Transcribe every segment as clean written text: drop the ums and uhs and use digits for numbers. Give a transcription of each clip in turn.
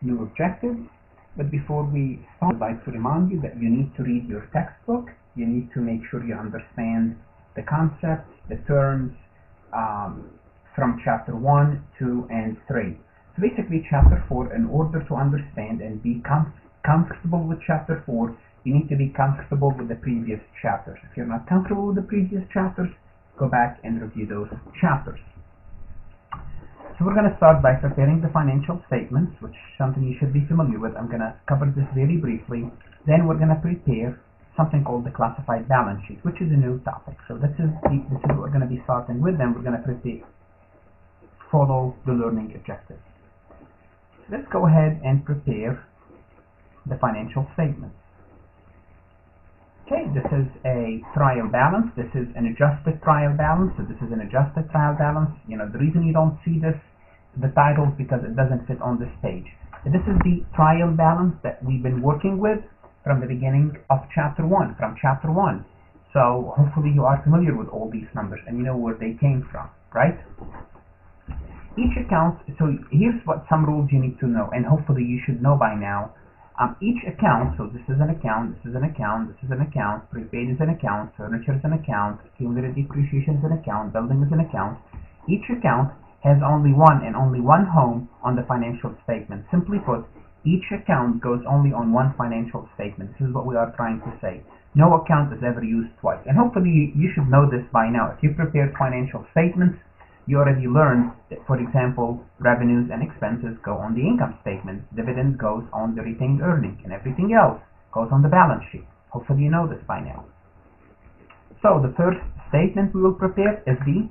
new objectives. But before we start, I'd like to remind you that you need to read your textbook. You need to make sure you understand the concepts, the terms from chapter 1, 2, and 3. So basically chapter 4, in order to understand and be comfortable with chapter 4, you need to be comfortable with the previous chapters. If you're not comfortable with the previous chapters, go back and review those chapters. So we're going to start by preparing the financial statements, which is something you should be familiar with. I'm going to cover this very briefly. Then we're going to prepare something called the classified balance sheet, which is a new topic. So this is what we're going to be starting with. Then we're going to follow the learning objectives. So let's go ahead and prepare the financial statements. Okay, this is a trial balance. This is an adjusted trial balance. So this is an adjusted trial balance. You know, the reason you don't see the title is because it doesn't fit on this page. So this is the trial balance that we've been working with from the beginning of chapter 1, So hopefully you are familiar with all these numbers and you know where they came from, right? Each account, so here's what some rules you need to know, and hopefully you should know by now. Each account, so this is an account, this is an account, this is an account, prepaid is an account, furniture is an account, accumulated depreciation is an account, building is an account. Each account has only one and only one home on the financial statement. Simply put, each account goes only on one financial statement. This is what we are trying to say. No account is ever used twice. And hopefully you should know this by now. If you prepared financial statements, you already learned that, for example, revenues and expenses go on the income statement, dividend goes on the retained earnings, and everything else goes on the balance sheet. Hopefully you know this by now. So the first statement we will prepare is the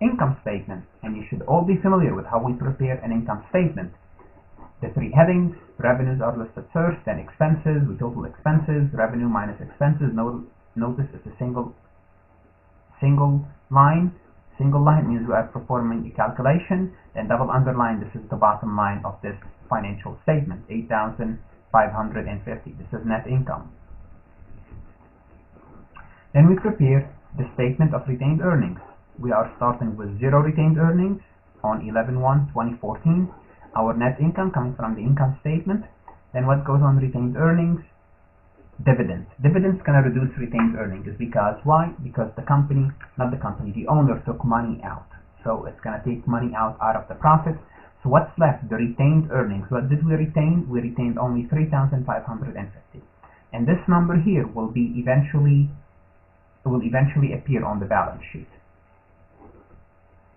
income statement, and you should all be familiar with how we prepare an income statement. The three headings: revenues are listed first, then expenses, we total expenses, revenue minus expenses. Notice it's a single line. Single line means we are performing a calculation, then double underline, this is the bottom line of this financial statement, 8,550. This is net income. Then we prepare the statement of retained earnings. We are starting with 0 retained earnings on 11/1/2014. Our net income coming from the income statement. Then what goes on retained earnings? Dividends. Dividends gonna reduce retained earnings because why? Because the owner took money out. So it's gonna take money out of the profit. So what's left? The retained earnings. What did we retain? We retained only 3,550. And this number here will eventually appear on the balance sheet.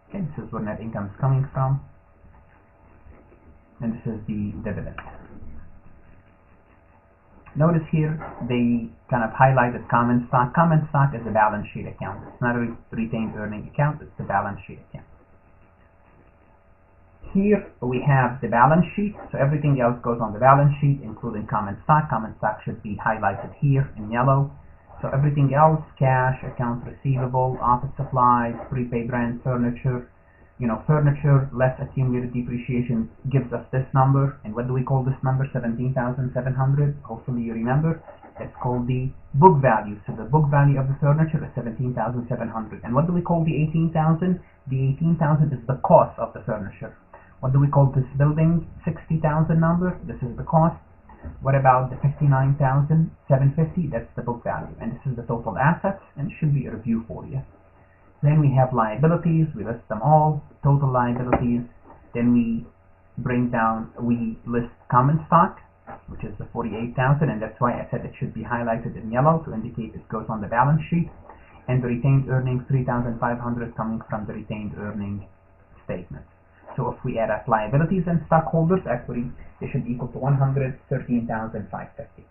Okay, this is where net income is coming from. And this is the dividend. Notice here they kind of highlighted common stock. Common stock is a balance sheet account. It's not a retained earning account, it's a balance sheet account. Here we have the balance sheet, so everything else goes on the balance sheet, including common stock. Common stock should be highlighted here in yellow. So everything else, cash, accounts receivable, office supplies, prepaid rent, furniture. You know, furniture less accumulated depreciation gives us this number. And what do we call this number? 17,700. Hopefully you remember. It's called the book value. So the book value of the furniture is 17,700. And what do we call the 18,000? The 18,000 is the cost of the furniture. What do we call this building 60,000 number? This is the cost. What about the 59,750? That's the book value. And this is the total assets, and it should be a review for you. Then we have liabilities, we list them all, total liabilities. Then we list common stock, which is the 48,000, and that's why I said it should be highlighted in yellow to indicate it goes on the balance sheet. And the retained earnings, 3,500 coming from the retained earnings statement. So if we add up liabilities and stockholders' equity, they should equal to 113,550.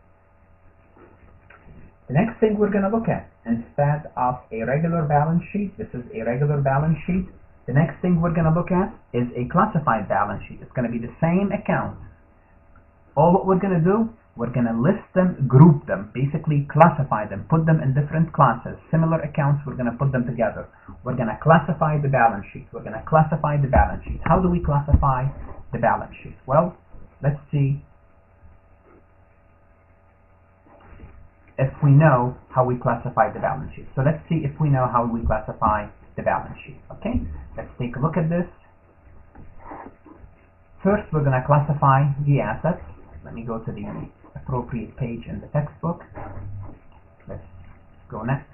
The next thing we're going to look at, instead of a regular balance sheet, this is a regular balance sheet. The next thing we're going to look at is a classified balance sheet. It's going to be the same accounts. All what we're going to do, we're going to list them, group them, basically classify them, put them in different classes. Similar accounts, we're going to put them together. We're going to classify the balance sheet. We're going to classify the balance sheet. How do we classify the balance sheet? Well, let's see if we know how we classify the balance sheet. So let's see if we know how we classify the balance sheet. Okay, let's take a look at this. First, we're going to classify the assets. Let me go to the appropriate page in the textbook. Let's go next.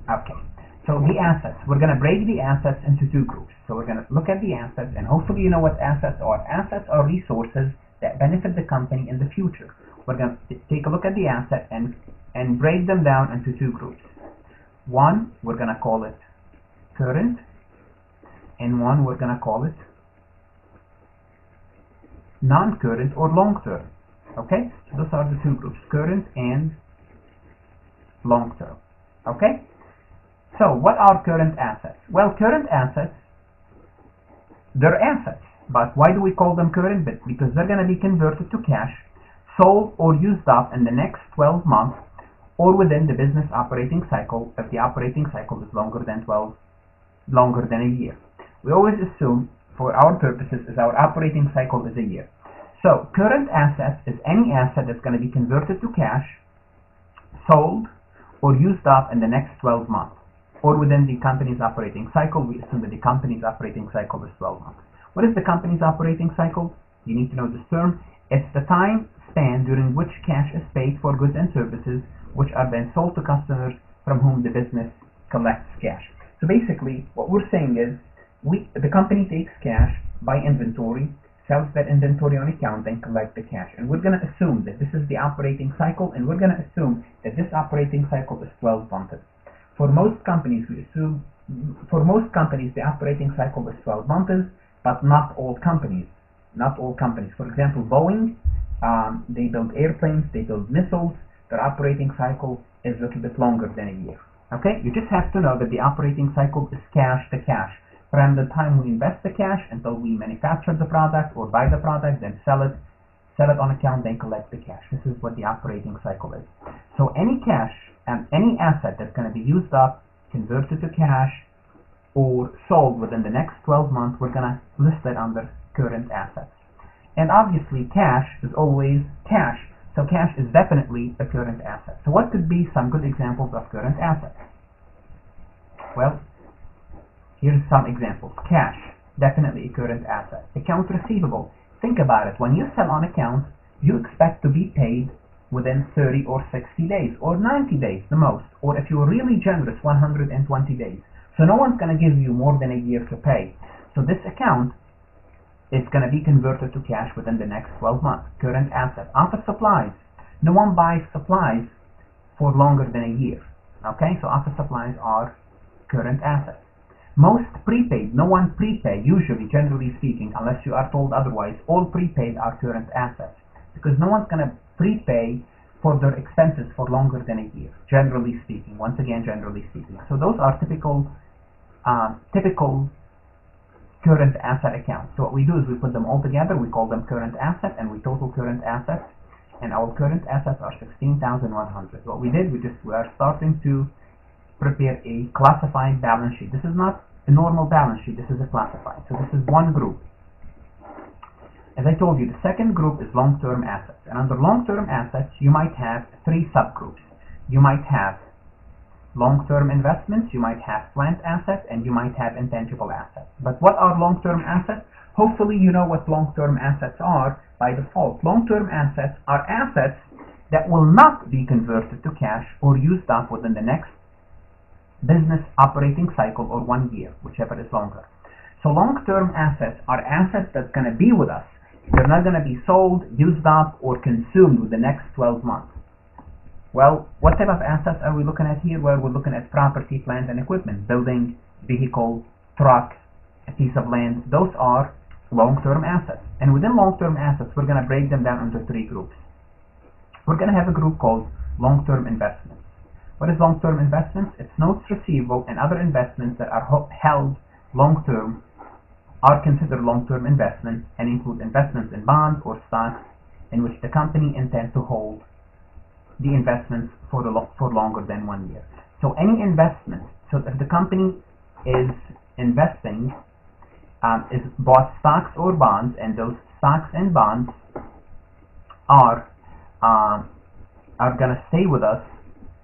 Okay. So the assets, we're going to break the assets into two groups. So we're going to look at the assets, and hopefully you know what assets are. Assets are resources that benefit the company in the future. We're going to take a look at the asset and break them down into two groups. One, we're going to call it current, and one we're going to call it non-current or long-term. Okay? So those are the two groups, current and long-term. Okay? So what are current assets? Well, current assets, they're assets. But why do we call them current? Because they're going to be converted to cash, sold or used up in the next 12 months or within the business operating cycle if the operating cycle is longer than a year. We always assume, for our purposes, our operating cycle is a year. So current assets is any asset that's going to be converted to cash, sold or used up in the next 12 months or within the company's operating cycle. We assume that the company's operating cycle is 12 months. What is the company's operating cycle? You need to know this term. It's the time span during which cash is paid for goods and services which are then sold to customers from whom the business collects cash. So basically, what we're saying is the company takes cash, buy inventory, sells that inventory on account, then collect the cash. And we're going to assume that this is the operating cycle, and we're going to assume that this operating cycle is 12 months. For most companies, the operating cycle is 12 months, but not all companies. Not all companies. For example, Boeing, they build airplanes, they build missiles. Their operating cycle is a little bit longer than a year. Okay? You just have to know that the operating cycle is cash to cash. From the time we invest the cash until we manufacture the product or buy the product, then sell it on account, then collect the cash. This is what the operating cycle is. So any cash and any asset that's going to be used up, converted to cash, or sold within the next 12 months, we're going to list it under current assets. And obviously cash is always cash. So cash is definitely a current asset. So what could be some good examples of current assets? Well, here's some examples. Cash, definitely a current asset. Accounts receivable. Think about it. When you sell on account, you expect to be paid within 30 or 60 days, or 90 days the most, or if you're really generous, 120 days. So no one's going to give you more than a year to pay. So this account is going to be converted to cash within the next 12 months. Current asset. Office supplies. No one buys supplies for longer than a year. Okay, so office supplies are current assets. Most prepaid, no one prepay, usually, generally speaking, unless you are told otherwise, all prepaid are current assets. Because no one's going to prepay for their expenses for longer than a year, generally speaking. Once again, generally speaking. So those are typical current asset accounts. So what we do is we put them all together, we call them current asset, and we total current assets. And our current assets are 16,100. What we did, we are starting to prepare a classified balance sheet. This is not a normal balance sheet, this is a classified. So this is one group. As I told you, the second group is long-term assets. And under long-term assets, you might have three subgroups. You might have long-term investments, you might have plant assets, and you might have intangible assets. But what are long-term assets? Hopefully you know what long-term assets are by default. Long-term assets are assets that will not be converted to cash or used up within the next business operating cycle or 1 year, whichever is longer. So long-term assets are assets that's going to be with us. They're not going to be sold, used up, or consumed within the next 12 months. Well, what type of assets are we looking at here? Well, we're looking at property, plant, and equipment, building, vehicle, truck, a piece of land. Those are long-term assets. And within long-term assets, we're going to break them down into three groups. We're going to have a group called long-term investments. What is long-term investments? It's notes receivable and other investments that are held long-term are considered long-term investments and include investments in bonds or stocks in which the company intends to hold the investments for longer than 1 year. So any investment, so if the company is investing, is bought stocks or bonds, and those stocks and bonds are going to stay with us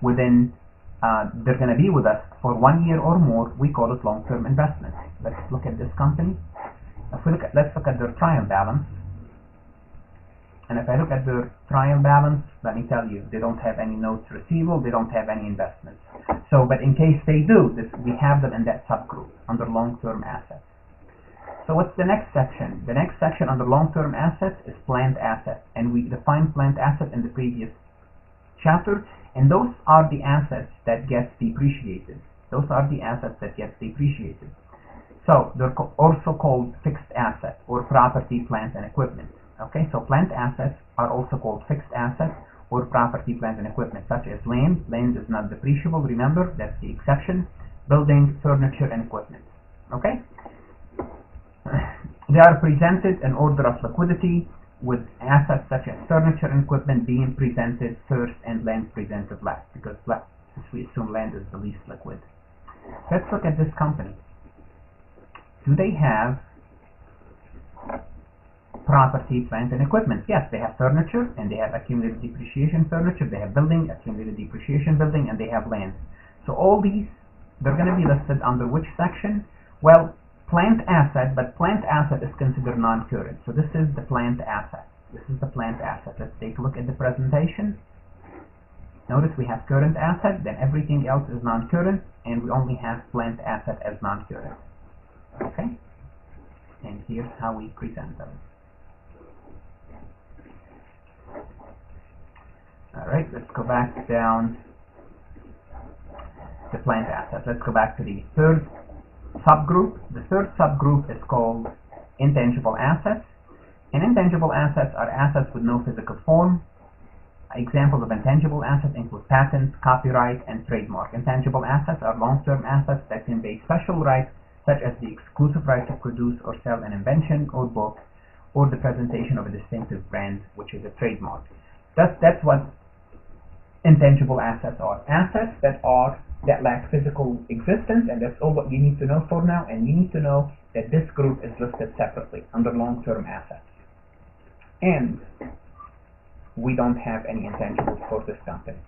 within they're going to be with us for 1 year or more, we call it long-term investment. Let's look at this company. Let's look at their trial balance. And if I look at their trial balance, let me tell you, they don't have any notes receivable, they don't have any investments. So, but in case they do, we have them in that subgroup under long-term assets. So what's the next section? The next section under long-term assets is planned assets, and we defined planned asset in the previous chapter, and those are the assets that get depreciated. Those are the assets that get depreciated. So they're also called fixed assets or property, plant, and equipment. Okay, so plant assets are also called fixed assets or property, plant, and equipment, such as land. Land is not depreciable, remember, that's the exception. Building, furniture, and equipment. Okay? They are presented in order of liquidity, with assets such as furniture and equipment being presented first and land presented last, because since we assume land is the least liquid. Let's look at this company. Do they have property, plant, and equipment? Yes, they have furniture, and they have accumulated depreciation furniture, they have building, accumulated depreciation building, and they have land. So all these, they're going to be listed under which section? Well, plant asset, but plant asset is considered non-current. So this is the plant asset. This is the plant asset. Let's take a look at the presentation. Notice we have current asset, then everything else is non-current, and we only have plant asset as non-current. Okay? And here's how we present them. Alright, let's go back down to plant assets. Let's go back to the third subgroup. The third subgroup is called intangible assets. And intangible assets are assets with no physical form. Examples of intangible assets include patents, copyright, and trademark. Intangible assets are long-term assets that convey special rights, such as the exclusive right to produce or sell an invention or book, or the presentation of a distinctive brand, which is a trademark. That's what intangible assets are. Assets that lack physical existence, and that's all what you need to know for now. And you need to know that this group is listed separately under long-term assets. And we don't have any intangibles for this company.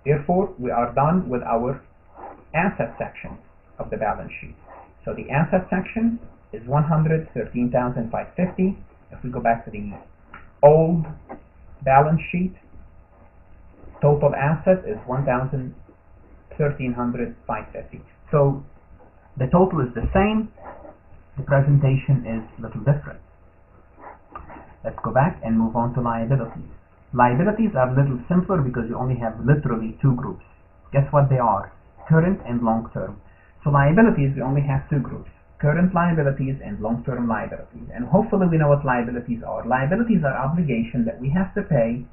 Therefore, we are done with our asset section of the balance sheet. So the asset section is $113,550. If we go back to the old balance sheet, total asset is $1,13,550. So the total is the same. The presentation is a little different. Let's go back and move on to liabilities. Liabilities are a little simpler because you only have literally two groups. Guess what they are? Current and long-term. So liabilities, we only have two groups. Current liabilities and long-term liabilities. And hopefully we know what liabilities are. Liabilities are obligations that we have to pay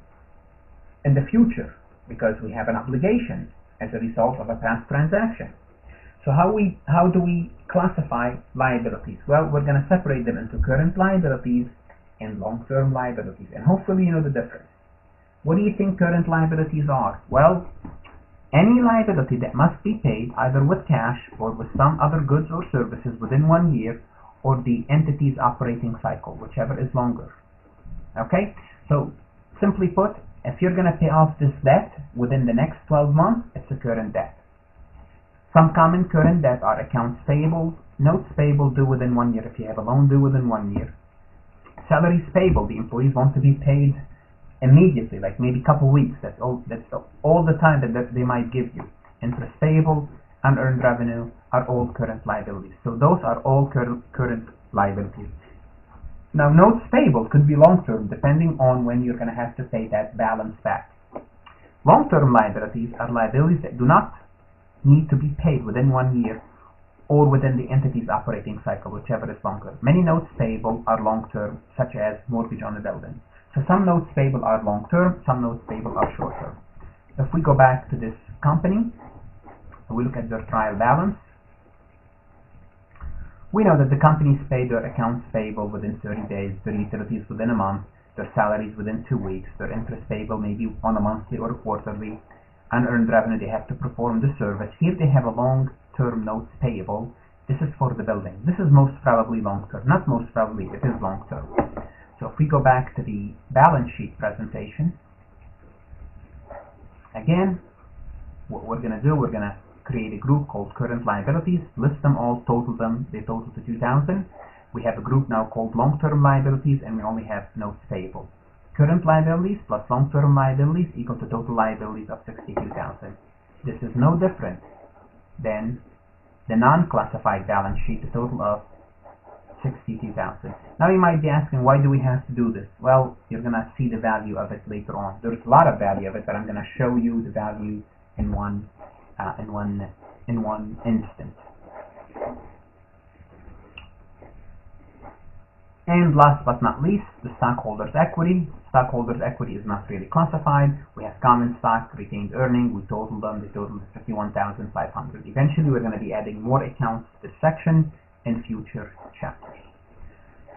in the future because we have an obligation as a result of a past transaction. So how do we classify liabilities? Well, we're going to separate them into current liabilities and long-term liabilities. And hopefully you know the difference. What do you think current liabilities are? Well, any liability that must be paid either with cash or with some other goods or services within 1 year, or the entity's operating cycle, whichever is longer. Okay? So, simply put, if you're going to pay off this debt within the next 12 months, it's a current debt. Some common current debt are accounts payable, notes payable due within 1 year if you have a loan due within 1 year. Salaries payable, the employees want to be paid immediately, like maybe a couple weeks. That's all the time that they might give you. Interest payable, unearned revenue are all current liabilities. So those are all current liabilities. Now notes payable could be long-term depending on when you're going to have to pay that balance back. Long-term liabilities are liabilities that do not need to be paid within 1 year or within the entity's operating cycle, whichever is longer. Many notes payable are long-term, such as mortgage on a building. So some notes payable are long-term, some notes payable are short-term. If we go back to this company, we look at their trial balance. We know that the companies pay their accounts payable within 30 days, their utilities within a month, their salaries within 2 weeks, their interest payable maybe on a monthly or a quarterly, unearned revenue, they have to perform the service. Here they have a long-term notes payable. This is for the building. This is most probably long-term. Not most probably, it is long-term. So if we go back to the balance sheet presentation, again, what we're going to do, we're going to create a group called current liabilities, list them all, total them, they total to 2,000. We have a group now called long-term liabilities, and we only have notes payable. Current liabilities plus long-term liabilities equal to total liabilities of 62,000. This is no different than the non-classified balance sheet, the total of 62,000. Now you might be asking, why do we have to do this? Well, you're going to see the value of it later on. There's a lot of value of it, but I'm going to show you the value in one instance. And last but not least, the stockholders' equity. Stockholders' equity is not really classified. We have common stock, retained earnings. We total them. The total is 51,500. Eventually, we're going to be adding more accounts to this section in future chapters.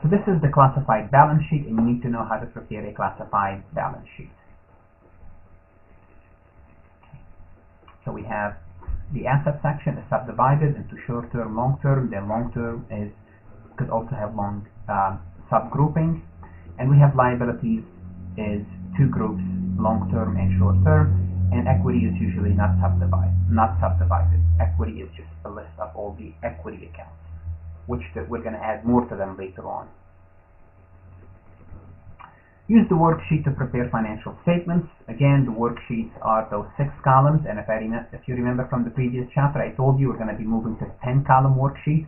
So this is the classified balance sheet, and you need to know how to prepare a classified balance sheet. So we have the asset section is subdivided into short-term, long-term. Then long-term could also have long subgrouping, and we have liabilities is two groups, long-term and short-term, and equity is usually not subdivided. Equity is just a list of all the equity accounts, which we're going to add more to them later on. Use the worksheet to prepare financial statements. Again, the worksheets are those 6 columns, and if you remember from the previous chapter, I told you we're going to be moving to 10-column worksheet,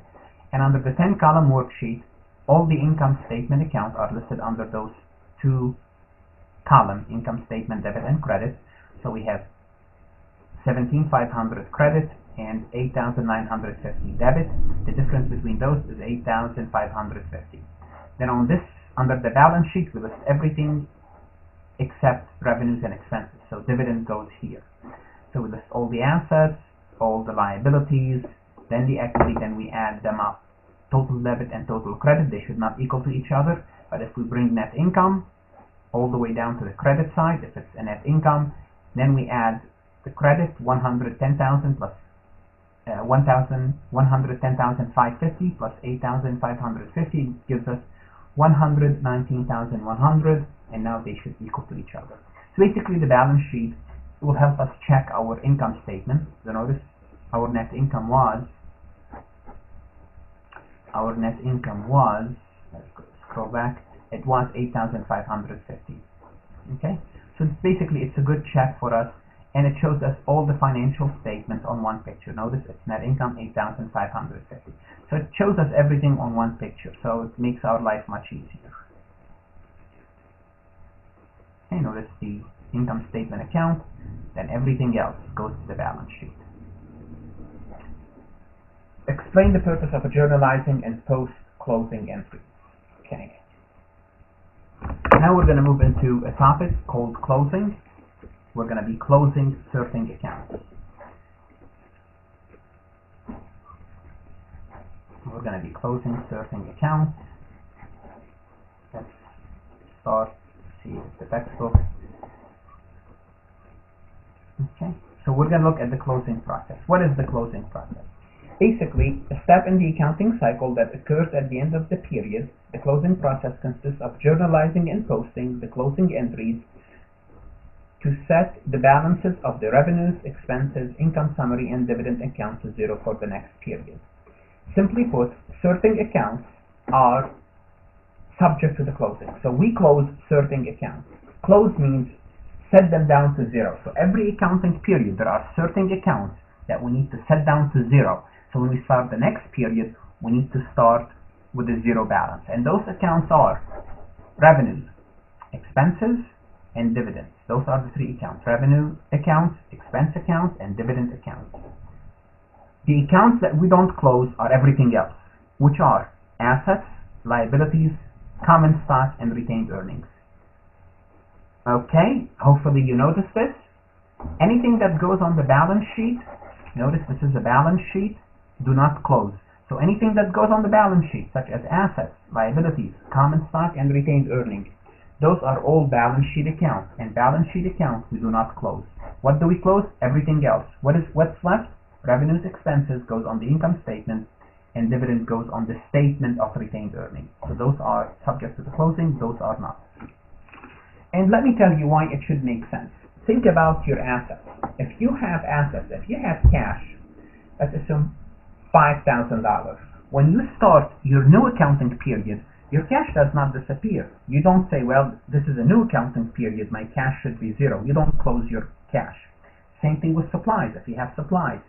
and under the 10-column worksheet, all the income statement accounts are listed under those 2 columns, income statement, debit and credit. So we have 17,500 credit and 8,950 debit. The difference between those is 8,550. Then on this, under the balance sheet, we list everything except revenues and expenses. So dividend goes here. So we list all the assets, all the liabilities, then the equity, then we add them up. Total debit and total credit, they should not equal to each other, but if we bring net income all the way down to the credit side, if it's a net income, then we add the credit 110,000 plus 110,550 plus 8,550 gives us 119,100, and now they should equal to each other. So basically the balance sheet will help us check our income statement. So notice our net income was, let's scroll back, it was 8,550. Okay, so basically it's a good check for us, and it shows us all the financial statements on one picture. Notice it's net income 8,550. So it shows us everything on one picture, so it makes our life much easier. Okay, notice the income statement account, then everything else goes to the balance sheet. Explain the purpose of journalizing and post-closing entries. Okay. Now we're going to move into a topic called closing. We're going to be closing certain accounts. We're going to be closing certain accounts. Let's start, see the textbook. Okay, so we're going to look at the closing process. What is the closing process? Basically, a step in the accounting cycle that occurs at the end of the period. The closing process consists of journalizing and posting the closing entries to set the balances of the revenues, expenses, income summary, and dividend account to zero for the next period. Simply put, certain accounts are subject to the closing. So we close certain accounts. Close means set them down to zero. So every accounting period, there are certain accounts that we need to set down to zero. So when we start the next period, we need to start with a zero balance. And those accounts are revenues, expenses, and dividends. Those are the 3 accounts: revenue accounts, expense accounts, and dividend accounts. The accounts that we don't close are everything else, which are assets, liabilities, common stock, and retained earnings. Okay, hopefully you noticed this. Anything that goes on the balance sheet, notice this is a balance sheet, do not close. So anything that goes on the balance sheet, such as assets, liabilities, common stock, and retained earnings, those are all balance sheet accounts, and balance sheet accounts we do not close. What do we close? Everything else. What's left? Revenues, expenses goes on the income statement, and dividend goes on the statement of retained earnings. So those are subject to the closing, those are not. And let me tell you why it should make sense. think about your assets. If you have assets, if you have cash, let's assume $5,000. When you start your new accounting period, your cash does not disappear. You don't say, well, this is a new accounting period, my cash should be zero. You don't close your cash. Same thing with supplies, if you have supplies.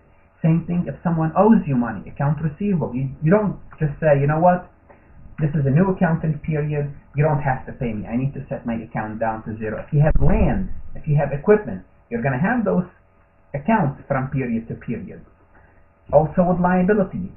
Same thing if someone owes you money, account receivable. You don't just say, you know what, this is a new accounting period, you don't have to pay me. I need to set my account down to zero. If you have land, if you have equipment, you're going to have those accounts from period to period. Also with liabilities.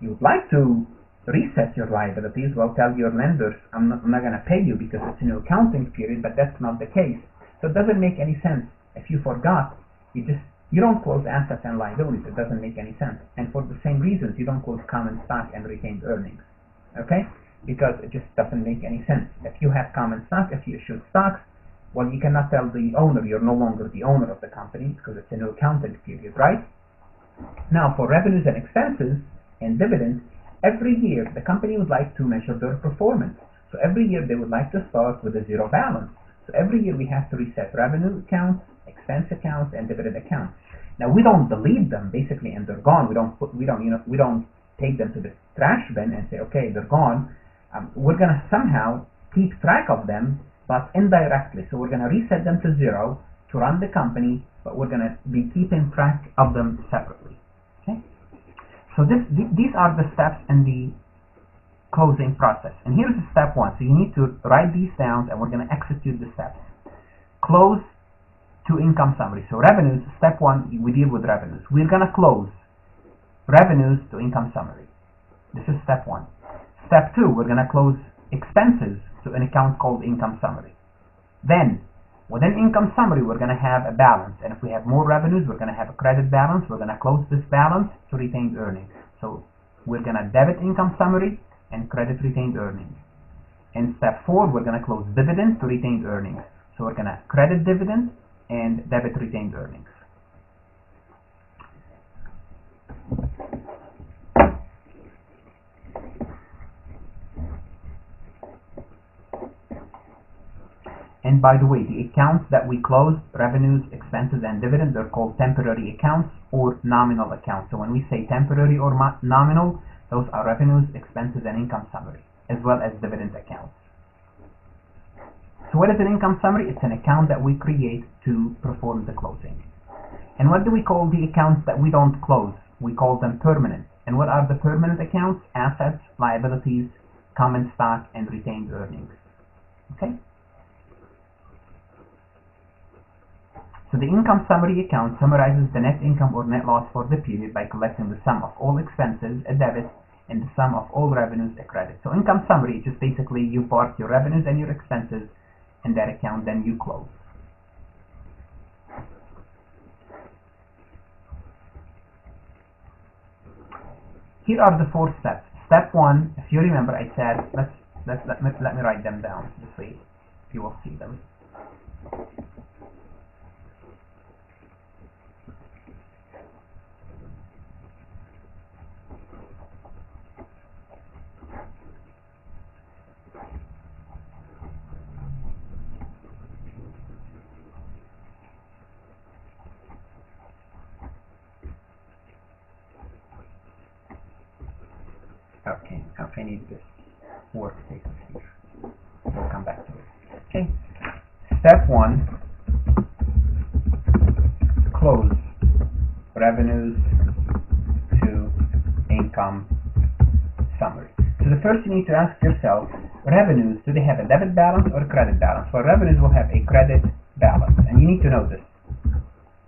You would like to reset your liabilities. Well, tell your lenders, I'm not going to pay you because it's a new accounting period, but that's not the case. So it doesn't make any sense. If you forgot, you don't close assets and liabilities. It doesn't make any sense. And for the same reasons, you don't close common stock and retained earnings. Okay? Because it just doesn't make any sense. If you have common stock, if you issue stocks, well, you cannot tell the owner you're no longer the owner of the company because it's a new accounting period, right? Now, for revenues and expenses and dividends, every year the company would like to measure their performance. So every year they would like to start with a zero balance. So every year we have to reset revenue accounts, expense accounts, and dividend accounts. Now we don't delete them basically and they're gone. We don't take them to the trash bin and say, okay, they're gone. We're gonna somehow keep track of them, but indirectly. So we're gonna reset them to zero to run the company, but we're gonna be keeping track of them separately. Okay. So these are the steps in the closing process. And here's step one. So you need to write these down and we're going to execute the steps. Close to income summary. So revenues, step one, we deal with revenues. We're going to close revenues to income summary. This is step one. Step two, we're going to close expenses to an account called income summary. Then, within income summary, we're going to have a balance. And if we have more revenues, we're going to have a credit balance. We're going to close this balance to retained earnings. So we're going to debit income summary and credit retained earnings. In step four, we're going to close dividend to retained earnings. So we're going to credit dividend and debit retained earnings. And by the way, the accounts that we close, revenues, expenses, and dividends, are called temporary accounts or nominal accounts. So when we say temporary or nominal, those are revenues, expenses, and income summary, as well as dividend accounts. So what is an income summary? It's an account that we create to perform the closing. And what do we call the accounts that we don't close? We call them permanent. And what are the permanent accounts? Assets, liabilities, common stock, and retained earnings. Okay? So the income summary account summarizes the net income or net loss for the period by collecting the sum of all expenses, a debit, and the sum of all revenues, a credit. So income summary is just basically you park your revenues and your expenses in that account, then you close. Here are the 4 steps. Step 1, if you remember, I said, let me write them down this way you will see them. Okay, I need this worksheet here. We'll come back to it. Okay. Step 1, close revenues to income summary. So the first you need to ask yourself, revenues, do they have a debit balance or a credit balance? For revenues, we'll have a credit balance, and you need to know this.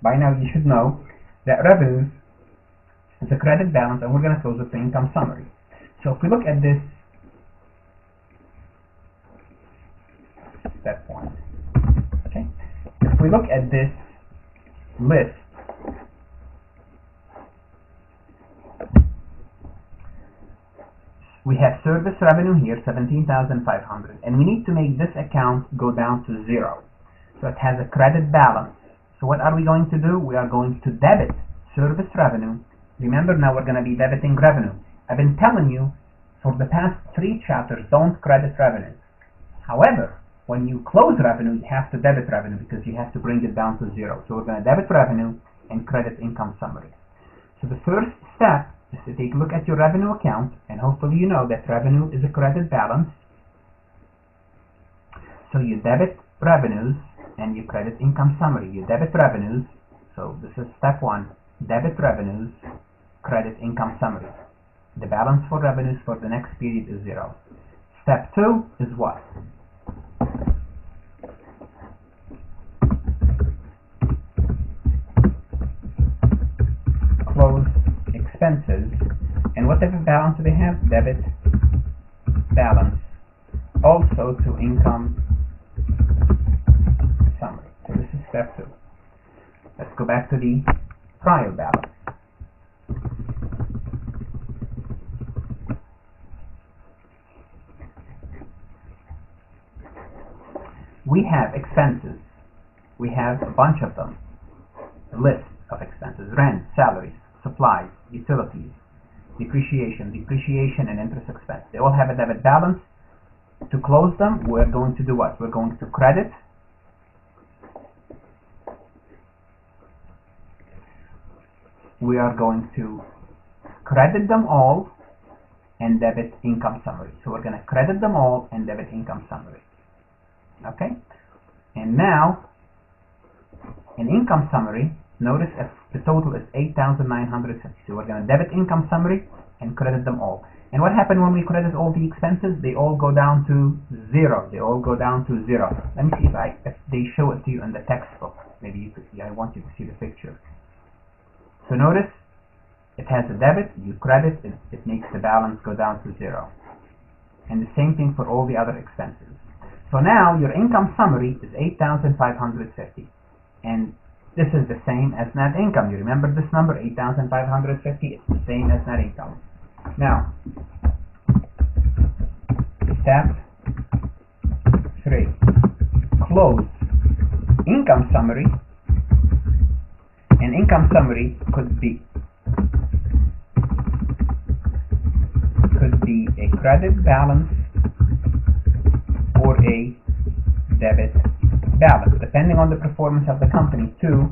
By now you should know that revenues is a credit balance, and we're going to close it to income summary. So if we look at this step 1, okay? If we look at this list, we have service revenue here, 17,500, and we need to make this account go down to 0. So it has a credit balance. So what are we going to do? We are going to debit service revenue. Remember, now we're going to be debiting revenue. I've been telling you for the past 3 chapters, don't credit revenues. However, when you close revenue, you have to debit revenue because you have to bring it down to zero. So we're going to debit revenue and credit income summary. So the first step is to take a look at your revenue account, and hopefully you know that revenue is a credit balance. So you debit revenues and you credit income summary. You debit revenues, so this is step one, debit revenues, credit income summary. The balance for revenues for the next period is zero. Step two is what? Close expenses, and what type of balance do they have? Debit balance, also to income summary. So this is step two. Let's go back to the trial balance. We have expenses. We have a bunch of them. A list of expenses: rent, salaries, supplies, utilities, depreciation, and interest expense. They all have a debit balance. To close them, we're going to do what? We're going to credit them all and debit income summary. So we're going to credit them all and debit income summary. Okay? And now, in income summary, notice if the total is 8,950. So we're going to debit income summary and credit them all. And what happened when we credit all the expenses? They all go down to zero. They all go down to zero. Let me see if they show it to you in the textbook. Maybe you could see. I want you to see the picture. So notice it has a debit. You credit it. It makes the balance go down to zero. And the same thing for all the other expenses. So now your income summary is 8,550. And this is the same as net income. You remember this number, 8,550? It's the same as net income. Now, step 3. Close income summary. And income summary could be a credit balance or a debit balance, depending on the performance of the company, to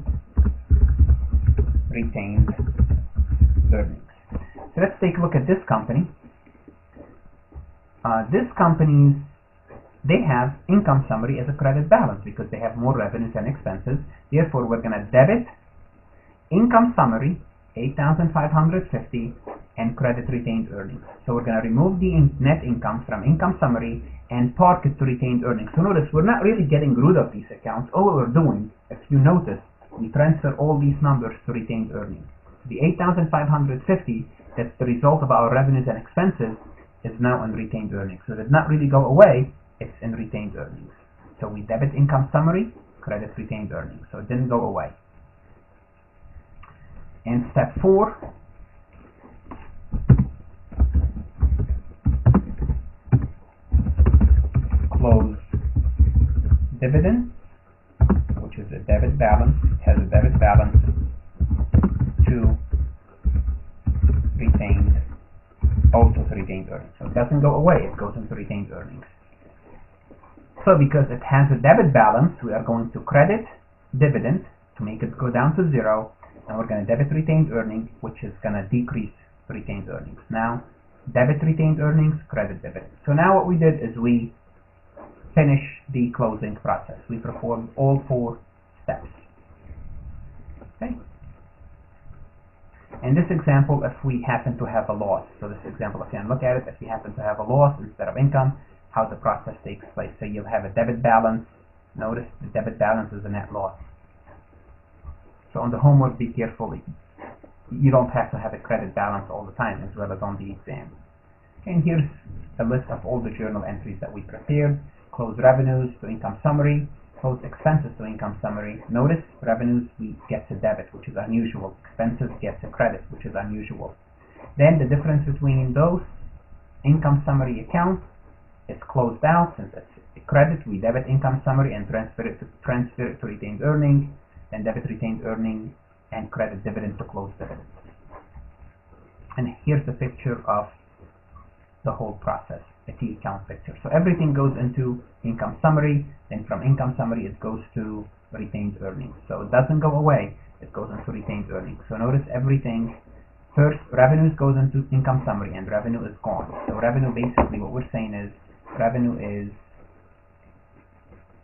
retained earnings. So let's take a look at this company. This company, they have income summary as a credit balance because they have more revenues than expenses. Therefore, we're going to debit income summary 8,550 and credit retained earnings. So we're going to remove the net income from income summary and park it to retained earnings. So notice we're not really getting rid of these accounts. All we're doing, if you notice, we transfer all these numbers to retained earnings. The 8,550, that's the result of our revenues and expenses, is now in retained earnings. So it did not really go away, it's in retained earnings. So we debit income summary, credit retained earnings. So it didn't go away. And step 4, close dividend, which is a debit balance, has a debit balance to retained, also to retained earnings. So it doesn't go away, it goes into retained earnings. So because it has a debit balance, we are going to credit dividend to make it go down to zero, and we're going to debit retained earnings, which is going to decrease retained earnings. Now, debit retained earnings, credit dividend. So now what we did is we finish the closing process. We performed all 4 steps. Okay? In this example, if we happen to have a loss, so this example, if you look at it, if you happen to have a loss instead of income, how the process takes place. So you'll have a debit balance. Notice the debit balance is a net loss. So on the homework, be careful. You don't have to have a credit balance all the time, as well as on the exam. And here's a list of all the journal entries that we prepared. Close revenues to income summary, close expenses to income summary. Notice revenues we get a debit, which is unusual. Expenses gets a credit, which is unusual. Then the difference between those income summary account is closed out. Since it's a credit, we debit income summary and transfer it to retained earnings, then debit retained earnings and credit dividend to close dividend. And here's the picture of the whole process. a T account picture. So everything goes into income summary, then from income summary it goes to retained earnings. So it doesn't go away, it goes into retained earnings. So notice everything, first revenues goes into income summary and revenue is gone. So revenue, basically what we're saying is revenue is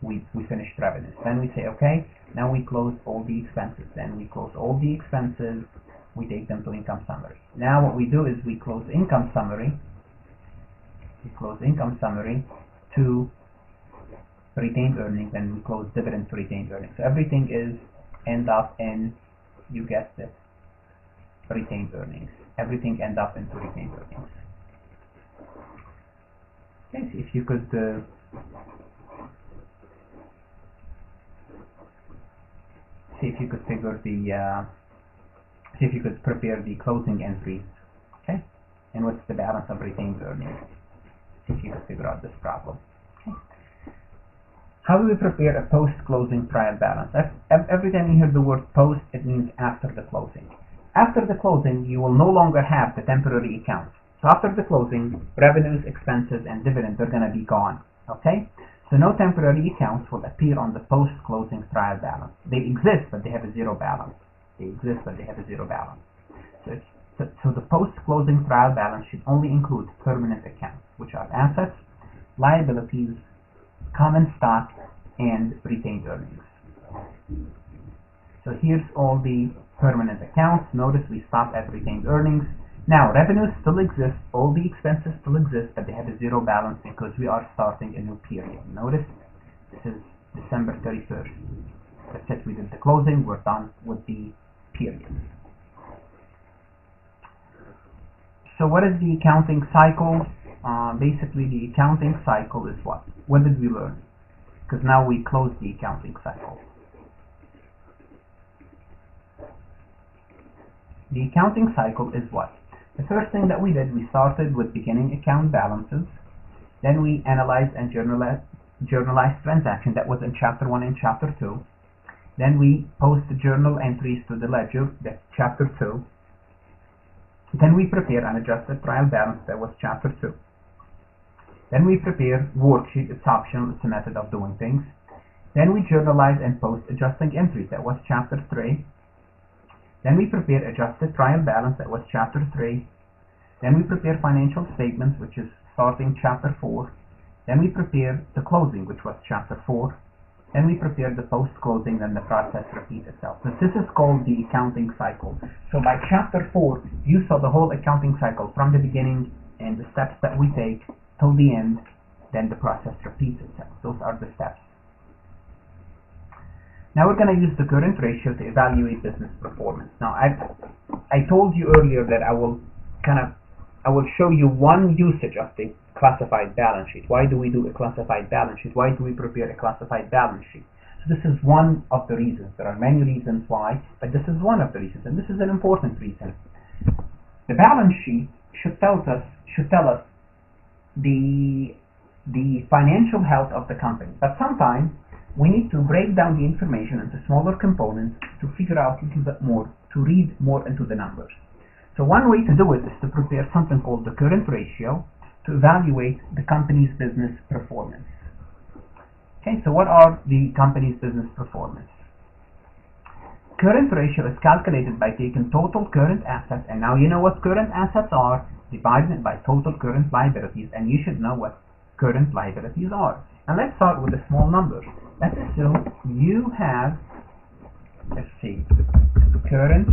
we finished revenues. Then we say okay, now we close all the expenses. Then we close all the expenses, we take them to income summary. Now what we do is we close income summary, to retained earnings, and we close dividend to retained earnings. So everything is end up in, you guessed it, retained earnings. Everything end up into retained earnings. Okay, so if you could see if you could figure the see if you could prepare the closing entries. Okay, and what's the balance of retained earnings? See if you could figure out this problem. Okay. How do we prepare a post-closing trial balance? Every time you hear the word post, it means after the closing. After the closing, you will no longer have the temporary accounts. So after the closing, revenues, expenses, and dividends are going to be gone. Okay? So no temporary accounts will appear on the post-closing trial balance. They exist, but they have a zero balance. So the post-closing trial balance should only include permanent accounts, which are assets, liabilities, common stock, and retained earnings. So here's all the permanent accounts. Notice we stop at retained earnings. Now revenues still exist, all the expenses still exist, but they have a zero balance because we are starting a new period. Notice this is December 31st. That's it, we did the closing, we're done with the period. So what is the accounting cycle? Basically the accounting cycle is what? What did we learn? Because now we closed the accounting cycle. The accounting cycle is what? The first thing that we did, we started with beginning account balances. Then we analyzed and journalized transactions. That was in chapter 1 and chapter 2. Then we posted journal entries to the ledger. That's chapter 2. Then we prepared an adjusted trial balance. That was chapter 2. Then we prepare worksheet. It's optional. It's a method of doing things. Then we journalize and post adjusting entries. That was chapter 3. Then we prepare adjusted trial balance. That was chapter 3. Then we prepare financial statements, which is starting chapter 4. Then we prepare the closing, which was chapter 4. Then we prepare the post-closing, then the process repeats itself. So this is called the accounting cycle. So by chapter 4, you saw the whole accounting cycle from the beginning and the steps that we take till the end, then the process repeats itself. Those are the steps. Now we're going to use the current ratio to evaluate business performance. Now I told you earlier that I will show you one usage of the classified balance sheet. Why do we do a classified balance sheet? Why do we prepare a classified balance sheet? So this is one of the reasons. There are many reasons why, but this is one of the reasons, and this is an important reason. The balance sheet should tell us the financial health of the company. But sometimes we need to break down the information into smaller components to figure out a little bit more, to read more into the numbers. So one way to do it is to prepare something called the current ratio to evaluate the company's business performance. Okay, so what are the company's business performance? Current ratio is calculated by taking total current assets, and now you know what current assets are, divided by total current liabilities, and you should know what current liabilities are. And let's start with a small number. Let's assume you have, let's see, current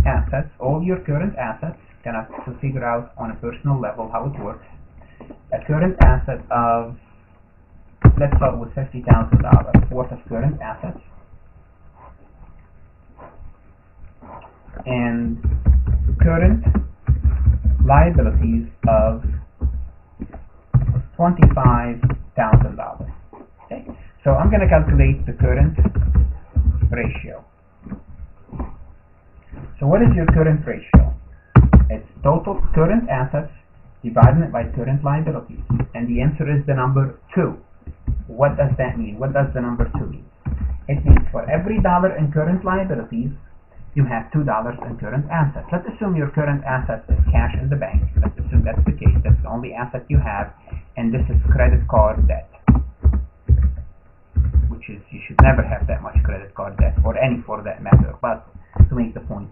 assets, all your current assets, kind of to figure out on a personal level how it works. A current asset of, let's start with $50,000 worth of current assets, and current liabilities of $25,000. Okay, so I'm going to calculate the current ratio. So what is your current ratio? It's total current assets divided by current liabilities, and the answer is the number 2. What does that mean? What does the number 2 mean? It means for every dollar in current liabilities, you have $2 in current assets. Let's assume your current asset is cash in the bank. Let's assume that's the case. That's the only asset you have, and this is credit card debt, which is, you should never have that much credit card debt, or any for that matter, but to make the point.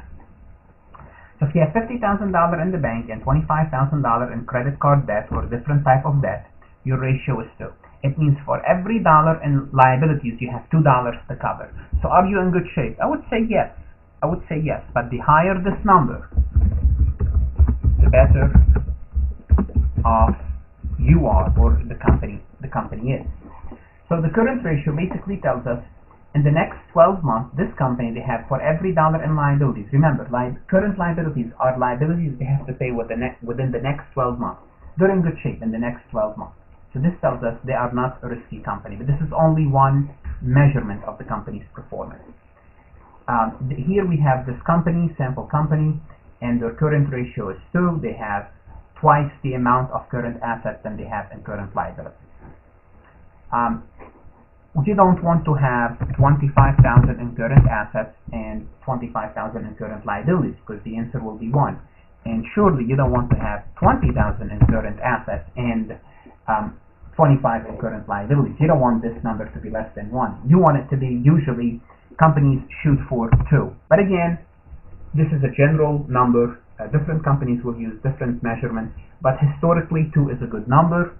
So if you have $50,000 in the bank and $25,000 in credit card debt or different type of debt, your ratio is 2. It means for every dollar in liabilities, you have $2 to cover. So are you in good shape? I would say yes. But the higher this number, the better off you are, or the company is. So the current ratio basically tells us in the next 12 months, this company, they have for every dollar in liabilities. Remember, current liabilities are liabilities they have to pay within the next 12 months. They're in good shape in the next 12 months. So this tells us they are not a risky company, but this is only one measurement of the company's performance. Here we have this company, sample company, and their current ratio is 2. They have twice the amount of current assets than they have in current liabilities. You don't want to have 25,000 in current assets and 25,000 in current liabilities, because the answer will be 1. And surely you don't want to have 20,000 in current assets and 25 in current liabilities. You don't want this number to be less than 1. You want it to be, usually companies shoot for 2. But again, this is a general number. Different companies will use different measurements, but historically 2 is a good number.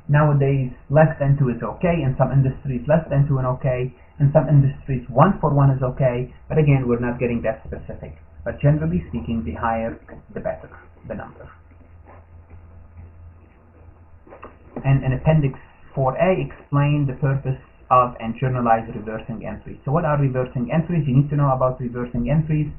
Nowadays, less than 2 is okay. In some industries, less than 2 is okay. In some industries, 1 for 1 is okay. But again, we're not getting that specific. But generally speaking, the higher, the better, the number. And in Appendix 4A, explain the purpose of and journalize reversing entries. So what are reversing entries? You need to know about reversing entries,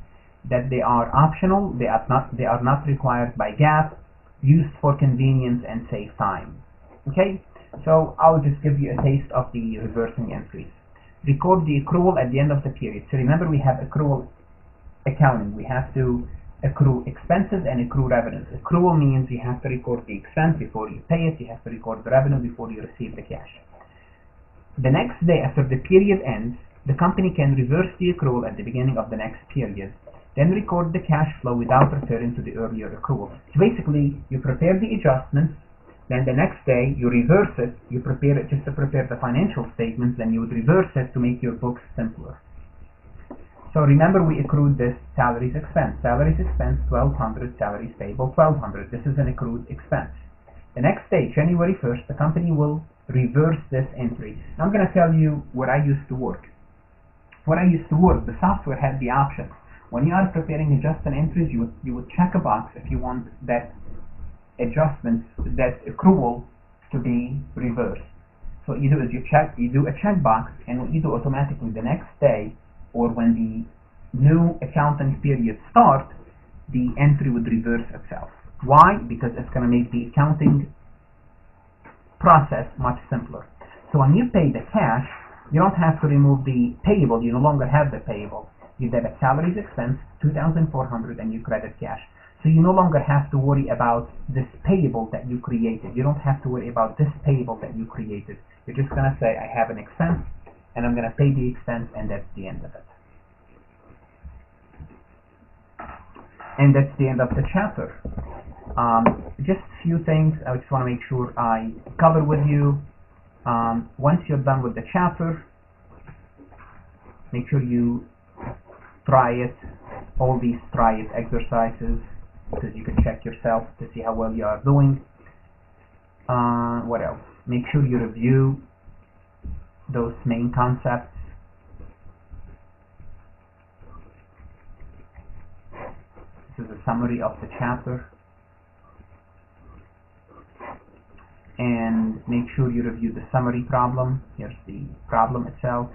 that they are optional, they are not required by GAAP, used for convenience and save time. Okay, so I'll just give you a taste of the reversing entries. Record the accrual at the end of the period. So remember, we have accrual accounting. We have to accrue expenses and accrue revenues. Accrual means you have to record the expense before you pay it. You have to record the revenue before you receive the cash. The next day after the period ends, the company can reverse the accrual at the beginning of the next period, then record the cash flow without referring to the earlier accrual. So basically, you prepare the adjustments, then the next day you reverse it, you prepare it just to prepare the financial statements, then you would reverse it to make your books simpler. So remember, we accrued this salaries expense. Salaries expense 1,200, salaries payable 1,200. This is an accrued expense. The next day, January 1st, the company will reverse this entry. Now I'm going to tell you where I used to work. When I used to work, the software had the option. When you are preparing adjustment entries, you would check a box if you want that adjustment, that accrual to be reversed. So what you do is you do a checkbox, and what you do automatically the next day, or when the new accounting period starts, the entry would reverse itself. Why? Because it's going to make the accounting process much simpler. So when you pay the cash, you don't have to remove the payable. You no longer have the payable. You debit salaries expense 2,400 and you credit cash. So you no longer have to worry about this payable that you created. You don't have to worry about this payable that you created. You're just going to say, I have an expense and I'm going to pay the expense, and that's the end of it. And that's the end of the chapter. Just a few things I just want to make sure I cover with you. Once you're done with the chapter, make sure you try it, all these try it exercises, because you can check yourself to see how well you are doing. What else? Make sure you review those main concepts. This is a summary of the chapter. And make sure you review the summary problem. Here's the problem itself.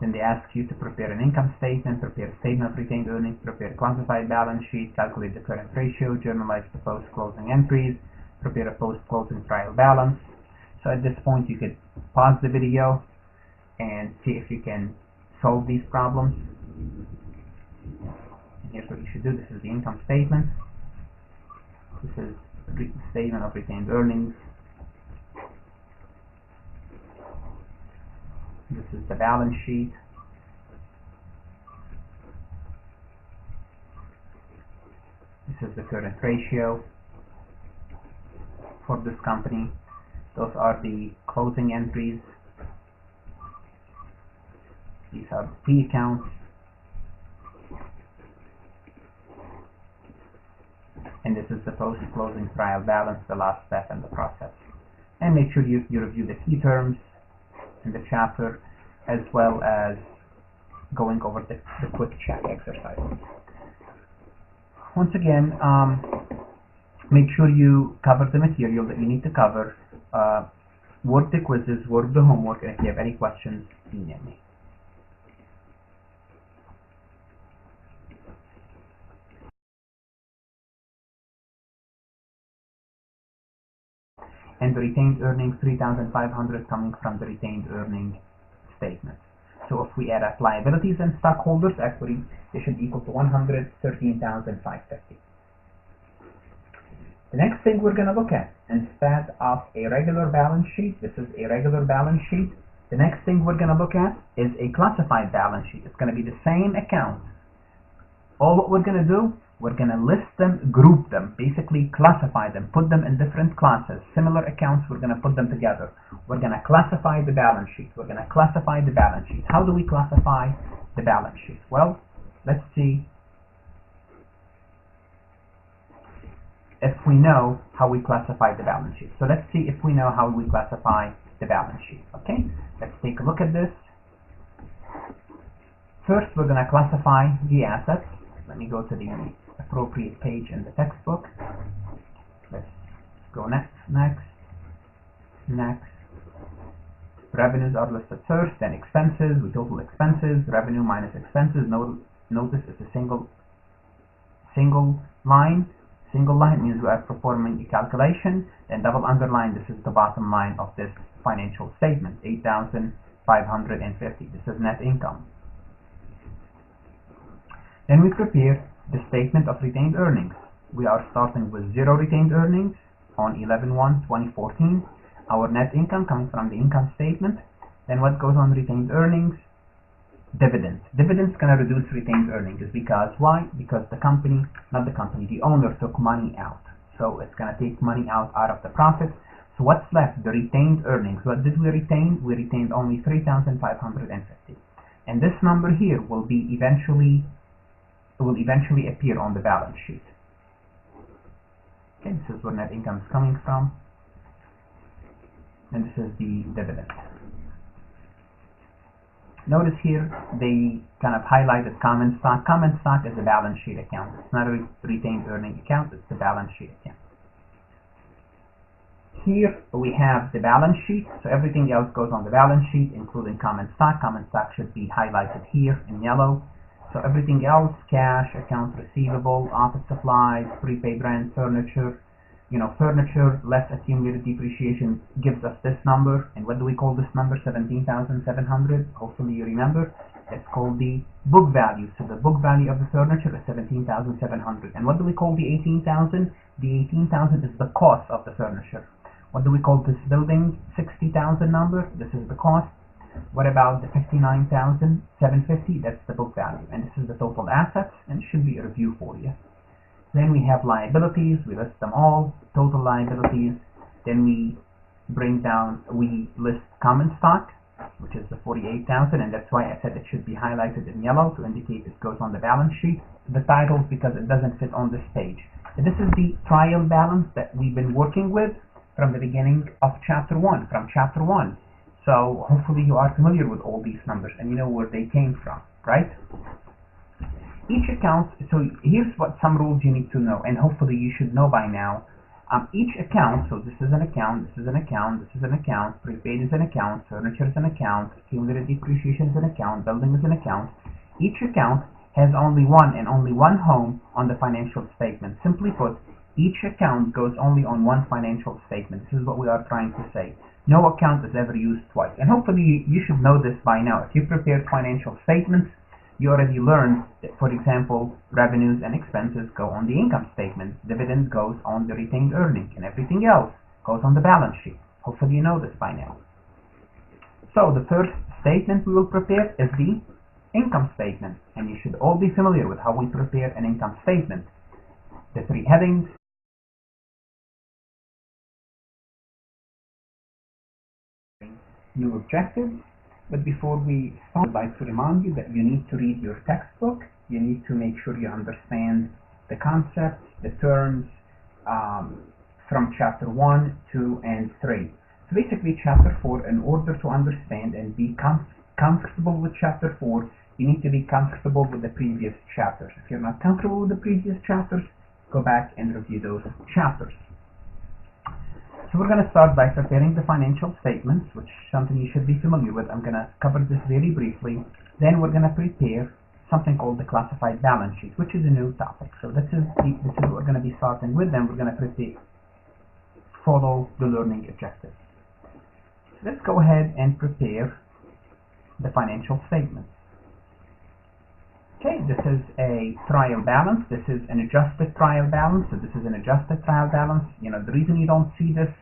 Then they ask you to prepare an income statement, prepare a statement of retained earnings, prepare a quantified balance sheet, calculate the current ratio, journalize the post-closing entries, prepare a post-closing trial balance. So at this point you could pause the video and see if you can solve these problems. Here's what you should do. This is the income statement. This is the statement of retained earnings. This is the balance sheet. This is the current ratio for this company. Those are the closing entries. These are the P accounts. And this is the post-closing trial balance, the last step in the process. And make sure you review the key terms in the chapter, as well as going over the quick check exercise. Once again, make sure you cover the material that you need to cover, work the quizzes, work the homework, and if you have any questions, email me. And the retained earnings, 3,500 coming from the retained earning statement. So if we add up liabilities and stockholders' equity, they should equal to 113,550. The next thing we're going to look at, instead of a regular balance sheet, this is a regular balance sheet, the next thing we're going to look at is a classified balance sheet. It's going to be the same account. All what we're going to do, we're going to list them, group them, basically classify them, put them in different classes. Similar accounts, we're going to put them together. We're going to classify the balance sheet. We're going to classify the balance sheet. How do we classify the balance sheet? Well, let's see if we know how we classify the balance sheet. So let's see if we know how we classify the balance sheet. Okay, let's take a look at this. First, we're going to classify the assets. Let me go to the appropriate page in the textbook. Let's go next. Revenues are listed first, then expenses. We total expenses, revenue minus expenses. Notice it's a single line. Single line means we are performing a calculation, and double underline, this is the bottom line of this financial statement, 8,550. This is net income. Then we prepare the statement of retained earnings. We are starting with 0 retained earnings on 11/1/2014. Our net income coming from the income statement. Then what goes on retained earnings? Dividends. Dividends going to reduce retained earnings because why? Because the company, the owner took money out. So it's going to take money out of the profit. So what's left? The retained earnings. What did we retain? We retained only 3,550. And this number here will eventually appear on the balance sheet. Okay, this is where net income is coming from. And this is the dividend. Notice here they kind of highlighted common stock. Common stock is a balance sheet account. It's not a retained earning account, it's the balance sheet account. Here we have the balance sheet, so everything else goes on the balance sheet, including common stock. Common stock should be highlighted here in yellow. So everything else, cash, accounts receivable, office supplies, prepaid rent, furniture, furniture less accumulated depreciation gives us this number. And what do we call this number? 17,700. Hopefully you remember. It's called the book value. So the book value of the furniture is 17,700. And what do we call the 18,000? The 18,000 is the cost of the furniture. What do we call this building? 60,000 number. This is the cost. What about the 59,750? That's the book value. And this is the total assets, and it should be a review for you. Then we have liabilities. We list them all, total liabilities. Then we list common stock, which is the 48,000, and that's why I said it should be highlighted in yellow to indicate it goes on the balance sheet. The titles, because it doesn't fit on this page. And this is the trial balance that we've been working with from the beginning of chapter 1, So hopefully you are familiar with all these numbers and you know where they came from, right? Each account, so here's what some rules you need to know, and hopefully you should know by now. Each account, so this is an account, this is an account, this is an account, prepaid is an account, furniture is an account, accumulated depreciation is an account, building is an account. Each account has only one and only one home on the financial statement. Simply put, each account goes only on one financial statement. This is what we are trying to say. No account is ever used twice. And hopefully you should know this by now. If you prepared financial statements, you already learned that, for example, revenues and expenses go on the income statement, dividend goes on the retained earnings, and everything else goes on the balance sheet. Hopefully you know this by now. So the first statement we will prepare is the income statement, and you should all be familiar with how we prepare an income statement. The three headings, new objectives. But before we start, I'd like to remind you that you need to read your textbook. You need to make sure you understand the concepts, the terms from chapter 1, 2, and 3. So basically chapter 4, in order to understand and be comfortable with chapter 4, you need to be comfortable with the previous chapters. If you're not comfortable with the previous chapters, go back and review those chapters. So we're going to start by preparing the financial statements, which is something you should be familiar with. I'm going to cover this very briefly. Then we're going to prepare something called the classified balance sheet, which is a new topic. So this is what we're going to be starting with. Then we're going to follow the learning objectives. So let's go ahead and prepare the financial statements. Okay, this is a trial balance. This is an adjusted trial balance. So this is an adjusted trial balance. You know, the reason you don't see this